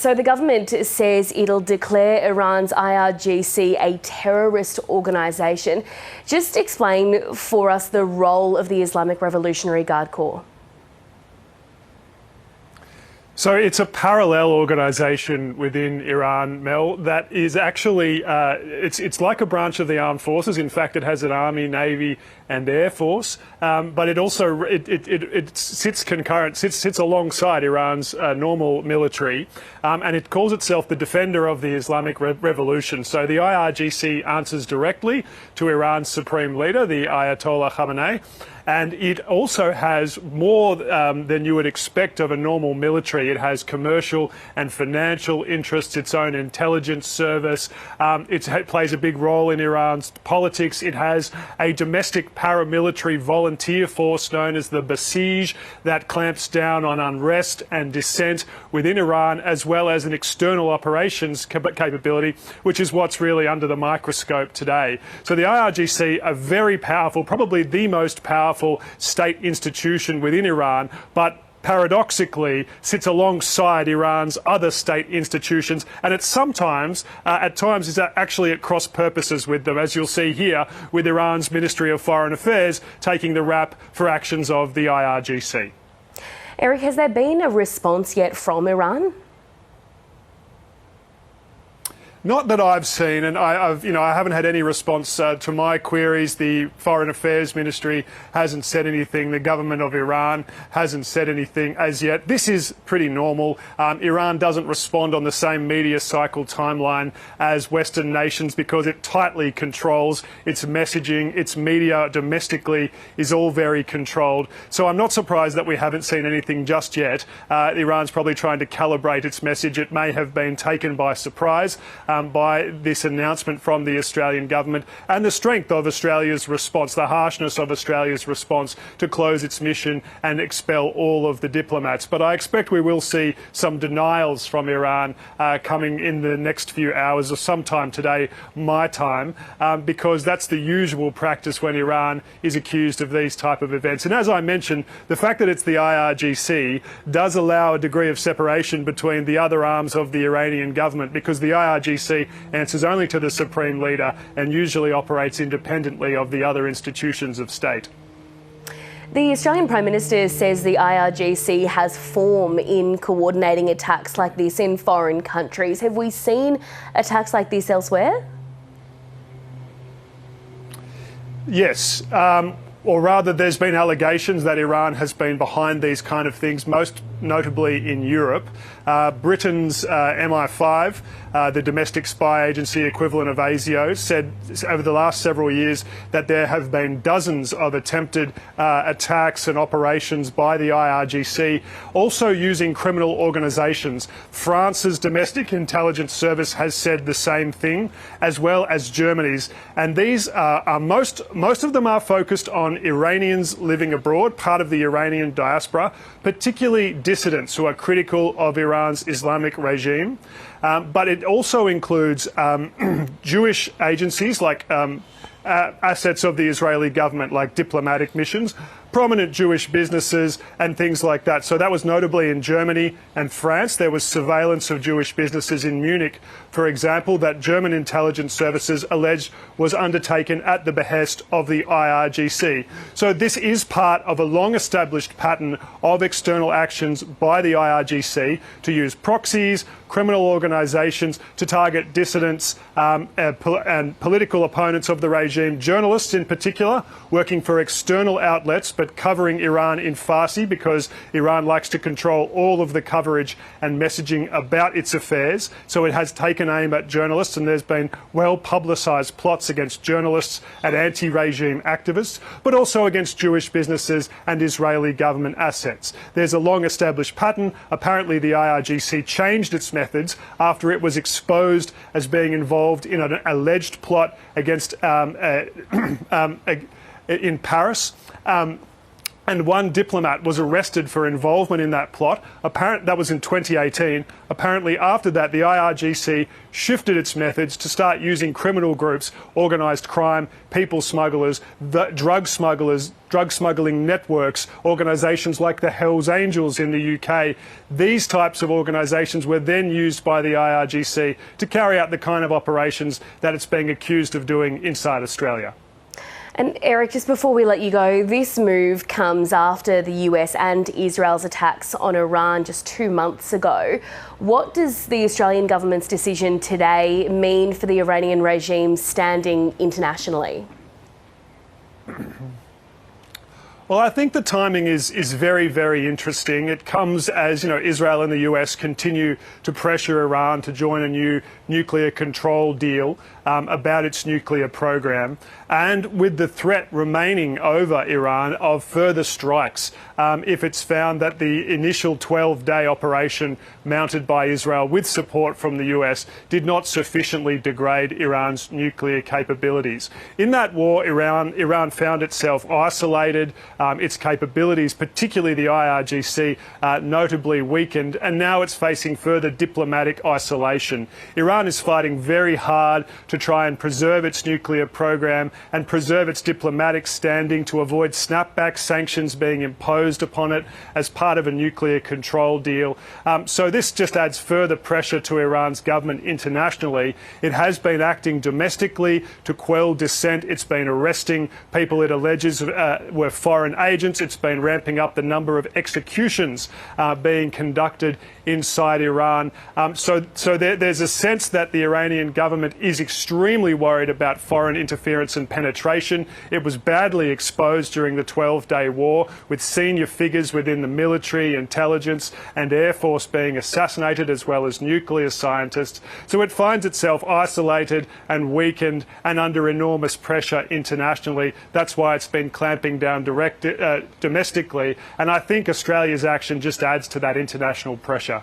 So the government says it'll declare Iran's IRGC a terrorist organisation. Just explain for us the role of the Islamic Revolutionary Guard Corps. So it's a parallel organisation within Iran, Mel, that is actually, it's like a branch of the armed forces. In fact, it has an army, navy and air force, but it also, it sits alongside Iran's normal military, and it calls itself the Defender of the Islamic Revolution. So the IRGC answers directly to Iran's supreme leader, the Ayatollah Khamenei. And it also has more than you would expect of a normal military. It has commercial and financial interests, its own intelligence service. It plays a big role in Iran's politics. It has a domestic paramilitary volunteer force known as the Basij that clamps down on unrest and dissent within Iran, as well as an external operations capability, which is what's really under the microscope today. So the IRGC are very powerful, probably the most powerful state institution within Iran, but paradoxically sits alongside Iran's other state institutions, and it sometimes, at times, is actually at cross purposes with them, as you'll see here with Iran's Ministry of Foreign Affairs taking the rap for actions of the IRGC. Eric, has there been a response yet from Iran? Not that I've seen, and I haven't had any response to my queries. The Foreign Affairs Ministry hasn't said anything. The government of Iran hasn't said anything as yet. This is pretty normal. Iran doesn't respond on the same media cycle timeline as Western nations because it tightly controls its messaging. Its media domestically is all very controlled. So I'm not surprised that we haven't seen anything just yet. Iran's probably trying to calibrate its message. It may have been taken by surprise by this announcement from the Australian government and the strength of Australia's response, the harshness of Australia's response to close its mission and expel all of the diplomats. But I expect we will see some denials from Iran coming in the next few hours or sometime today, my time, because that's the usual practice when Iran is accused of these type of events. And as I mentioned, the fact that it's the IRGC does allow a degree of separation between the other arms of the Iranian government, because the IRGC answers only to the Supreme Leader and usually operates independently of the other institutions of state. The Australian Prime Minister says the IRGC has form in coordinating attacks like this in foreign countries. Have we seen attacks like this elsewhere? Yes. Or rather, there's been allegations that Iran has been behind these kind of things, most notably in Europe. Britain's MI5, the domestic spy agency equivalent of ASIO, said over the last several years that there have been dozens of attempted attacks and operations by the IRGC, also using criminal organisations. France's domestic intelligence service has said the same thing, as well as Germany's. And these are most of them are focused on Iranians living abroad, part of the Iranian diaspora, particularly dissidents who are critical of Iran's Islamic regime. But it also includes Jewish agencies like assets of the Israeli government, like diplomatic missions, prominent Jewish businesses and things like that. So that was notably in Germany and France. There was surveillance of Jewish businesses in Munich, for example, that German intelligence services alleged was undertaken at the behest of the IRGC. So this is part of a long-established pattern of external actions by the IRGC to use proxies, criminal organisations to target dissidents and political opponents of the regime, journalists in particular, working for external outlets but covering Iran in Farsi because Iran likes to control all of the coverage and messaging about its affairs. So it has taken aim at journalists, and there's been well-publicised plots against journalists and anti-regime activists, but also against Jewish businesses and Israeli government assets. There's a long-established pattern. Apparently the IRGC changed its methods after it was exposed as being involved in an alleged plot against in Paris. and one diplomat was arrested for involvement in that plot. That was in 2018. Apparently, after that, the IRGC shifted its methods to start using criminal groups, organised crime, people smugglers, drug smuggling networks, organisations like the Hells Angels in the UK. These types of organisations were then used by the IRGC to carry out the kind of operations that it's being accused of doing inside Australia. And Eric, just before we let you go, this move comes after the US and Israel's attacks on Iran just 2 months ago. What does the Australian government's decision today mean for the Iranian regime's standing internationally? Well, I think the timing is very, very interesting. It comes as, Israel and the US continue to pressure Iran to join a new nuclear control deal about its nuclear program, and with the threat remaining over Iran of further strikes if it's found that the initial 12-day operation mounted by Israel with support from the US did not sufficiently degrade Iran's nuclear capabilities. In that war, Iran found itself isolated, its capabilities, particularly the IRGC, notably weakened, and now it's facing further diplomatic isolation. Iran is fighting very hard to try and preserve its nuclear program and preserve its diplomatic standing to avoid snapback sanctions being imposed upon it as part of a nuclear control deal. So this just adds further pressure to Iran's government internationally. It has been acting domestically to quell dissent. It's been arresting people it alleges were foreign agents. It's been ramping up the number of executions being conducted inside Iran. So there's a sense that the Iranian government is extremely worried about foreign interference and penetration. It was badly exposed during the 12-day war, with senior figures within the military, intelligence and air force being assassinated, as well as nuclear scientists. So it finds itself isolated and weakened and under enormous pressure internationally. That's why it's been clamping down domestically. And I think Australia's action just adds to that international pressure.